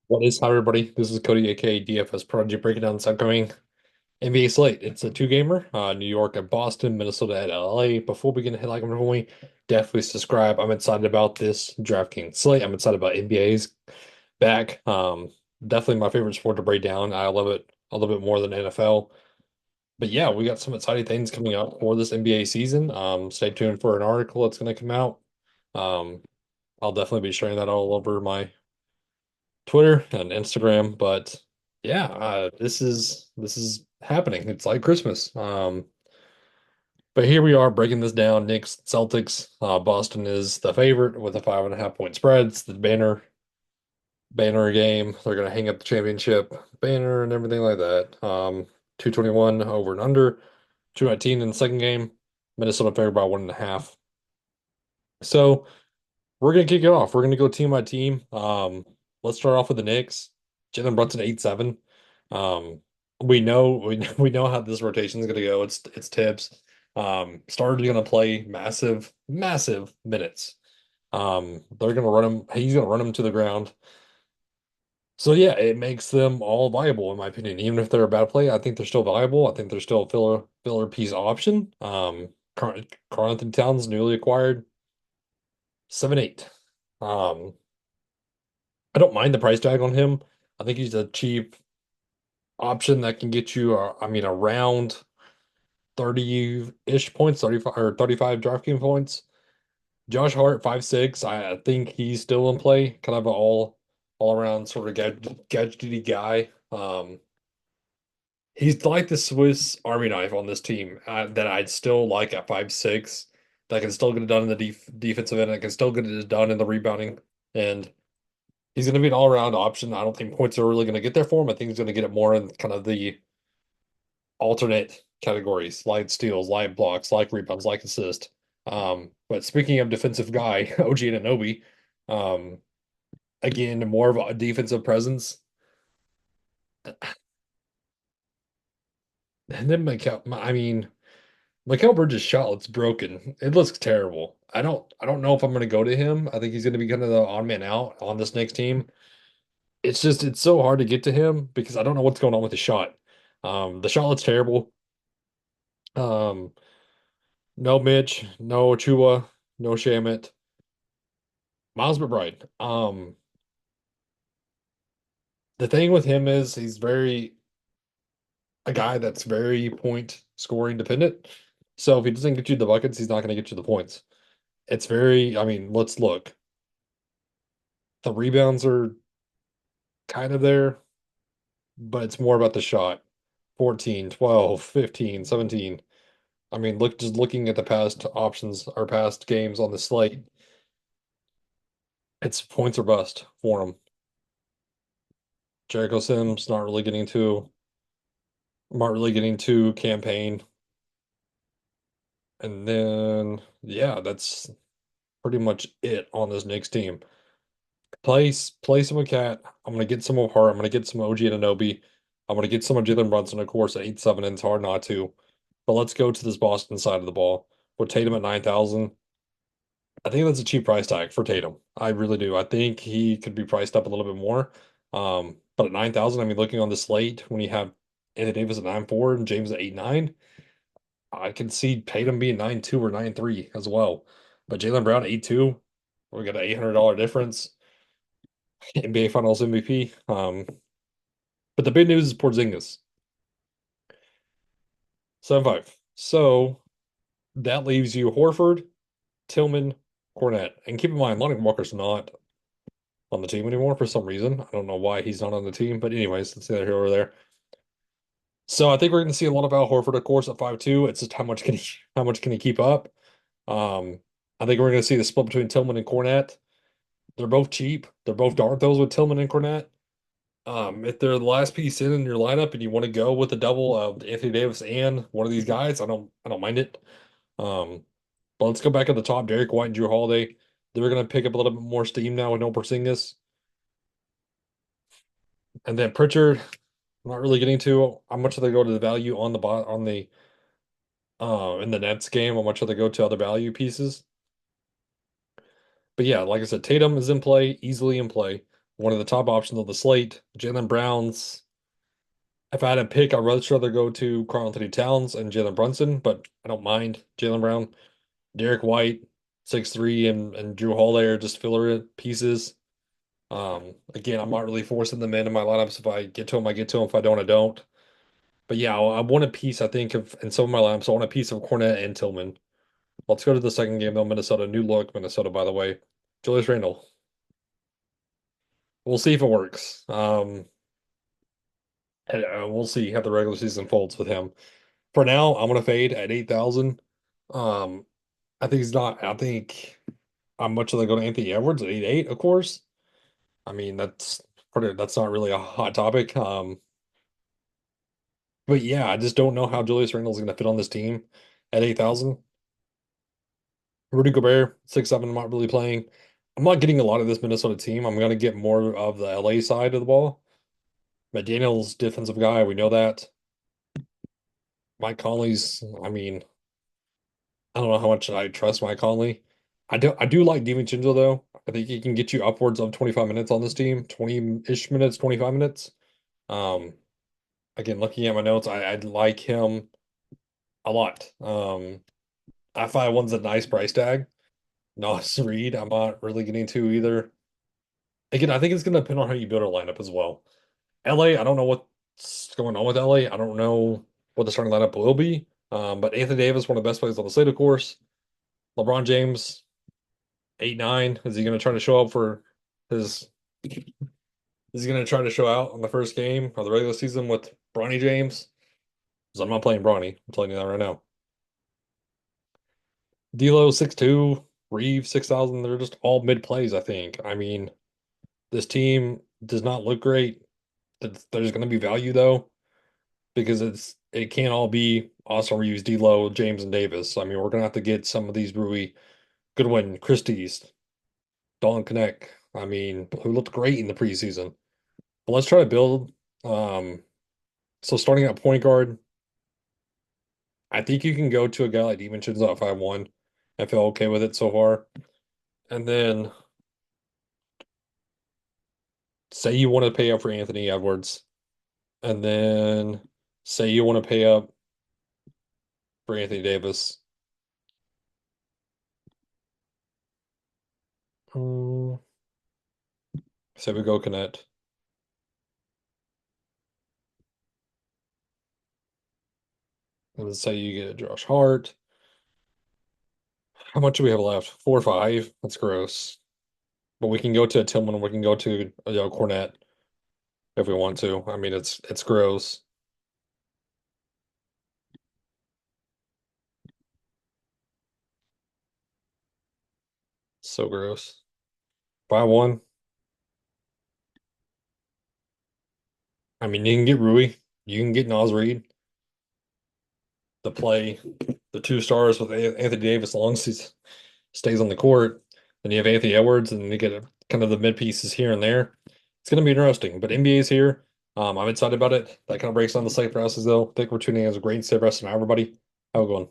What is up, everybody? This is Cody, aka DFS Prodigy, breaking down this upcoming NBA slate. It's a two-gamer, New York at Boston, Minnesota at LA. Before we get into like I'm normally, definitely subscribe. I'm excited about this DraftKings slate. I'm excited about NBA's back. Definitely my favorite sport to break down. I love it a little bit more than NFL. But yeah, we got some exciting things coming up for this NBA season. Stay tuned for an article that's going to come out. Um, I'll definitely be sharing that all over my Twitter and Instagram. But yeah, this is happening. It's like Christmas. But here we are breaking this down. Knicks, Celtics. Boston is the favorite with a 5.5 point spread. It's the banner game. They're gonna hang up the championship banner and everything like that. 221 over and under. 219 in the second game. Minnesota favored by 1.5. So we're gonna kick it off. We're gonna go team by team. Let's start off with the Knicks. Jalen Brunson 8-7. We know how this rotation is gonna go. It's Tibbs. Starter's gonna play massive minutes. They're gonna run him. He's gonna run him to the ground. So yeah, it makes them all viable in my opinion. Even if they're a bad play, I think they're still valuable. I think they're still a filler piece option. Karl Anthony Towns newly acquired 7-8. Um, I don't mind the price tag on him. I think he's a cheap option that can get you, I mean, around 30-ish points, 35 or 35 DraftKings points. Josh Hart, 5'6". I think he's still in play. Kind of an all around sort of gadgety guy. He's like the Swiss Army knife on this team that I'd still like at 5'6". That can still get it done in the defensive end. That can still get it done in the rebounding. And he's going to be an all-around option. I don't think points are really going to get there for him. I think he's going to get it more in kind of the alternate categories, like steals, like blocks, like rebounds, like assist. But speaking of defensive guy, OG Anunoby, um, again, more of a defensive presence. And then I mean, Mikal Bridges' shot looks broken. It looks terrible. I don't know if I'm going to go to him. I think he's going to be kind of the odd man out on this next team. It's so hard to get to him because I don't know what's going on with the shot. The shot looks terrible. Um, no Mitch, no Chua, no Shamit, Miles McBride. The thing with him is he's very a guy that's very point scoring dependent. So if he doesn't get you the buckets, he's not going to get you the points. It's very, I mean, let's look. The rebounds are kind of there, but it's more about the shot. 14, 12, 15, 17. I mean, just looking at the past options or past games on the slate, it's points or bust for him. Jericho Sims not really getting to campaign. And then yeah, that's pretty much it on this Knicks team. Play some of Cat. I'm gonna get some of Hart. I'm gonna get some OG Anunoby. I'm gonna get some of Jalen Brunson, of course, at 8-7, and it's hard not to. But let's go to this Boston side of the ball. With Tatum at 9,000. I think that's a cheap price tag for Tatum. I really do. I think he could be priced up a little bit more. But at 9,000, I mean, looking on the slate, when you have Anthony Davis at 9.4 and James at 8.9, I can see Tatum being 9.2 or 9.3 as well. But Jalen Brown 8.2, we got an $800 difference. NBA Finals MVP. But the big news is Porzingis 7.5. So that leaves you Horford, Tillman, Cornette. And keep in mind, Lonnie Walker's not on the team anymore for some reason. I don't know why he's not on the team, but anyways, let's neither here or there. So I think we're going to see a lot of Al Horford, of course, at 5.2. It's just how much can he keep up? Um, I think we're going to see the split between Tillman and Cornette. They're both cheap. They're both dart throws with Tillman and Cornette. If they're the last piece in your lineup and you want to go with a double of Anthony Davis and one of these guys, I don't mind it. Um, but let's go back at the top. Derek White and Drew Holiday. They're going to pick up a little bit more steam now with no Porzingis. And then Pritchard, I'm not really getting to how much do they go to the value on the bot on the in the Nets game, how much do they go to other value pieces. But yeah, like I said, Tatum is in play, easily in play. one of the top options on the slate. Jalen Brown's. If I had to pick, I'd rather go to Karl Anthony Towns and Jalen Brunson, but I don't mind Jalen Brown. Derek White, 6'3", and Drew Holiday are just filler pieces. Again, I'm not really forcing them into my lineups. If I get to them, I get to them. If I don't, I don't. But yeah, I want a piece, I think, of in some of my lineups. I want a piece of Cornette and Tillman. Let's go to the second game, though. Minnesota, new look, Minnesota, by the way. Julius Randle. We'll see if it works. And, we'll see how the regular season folds with him. For now, I'm gonna fade at 8,000. Um, I think he's not. I think I'm much of go to Anthony Edwards at 8,800, of course. I mean, that's not really a hot topic. But yeah, I just don't know how Julius Randle's gonna fit on this team at 8,000. Rudy Gobert, 6'7", not really playing. I'm not getting a lot of this Minnesota team. I'm gonna get more of the LA side of the ball. McDaniel's defensive guy, we know that. Mike Conley's, I mean, I don't know how much I trust Mike Conley. I do like DiVincenzo though. I think he can get you upwards of 25 minutes on this team, 20-ish minutes, 25 minutes. Um, again, looking at my notes, I like him a lot. I find one's a nice price tag. Nas Reed, I'm not really getting to either. Again, I think it's gonna depend on how you build a lineup as well. LA, I don't know what's going on with LA. I don't know what the starting lineup will be. But Anthony Davis, one of the best players on the slate, of course. LeBron James, 8-9. Is he going to try to show up for his? Is he going to try to show out on the first game of the regular season with Bronny James? Because I'm not playing Bronny. I'm telling you that right now. D'Lo 6'2", Reeves 6,000. They're just all mid plays. I think. I mean, this team does not look great. There's going to be value though because it can't all be Austin Reeves, D'Lo, James, and Davis. I mean, we're going to have to get some of these Rui, Goodwin, Christie's, Dolan Connect. I mean, who looked great in the preseason. But let's try to build. Um, so starting at point guard, I think you can go to a guy like DiVincenzo at 5'1". I feel okay with it so far. And then say you want to pay up for Anthony Edwards, and then say you want to pay up for Anthony Davis. Hmm, say we go connect. And then say you get Josh Hart. How much do we have left? 4 or 5? That's gross. But we can go to a Tillman. We can go to Cornette if we want to. I mean, it's gross. So gross. 5-1. I mean, you can get Rui, you can get Nas Reed to play the two stars with Anthony Davis as long as he stays on the court. Then you have Anthony Edwards, and you get kind of the mid pieces here and there. It's going to be interesting, but NBA's here. I'm excited about it. That kind of breaks down the slate for us, as though. Thank you for tuning in. It was a great rest of everybody. Have a good one.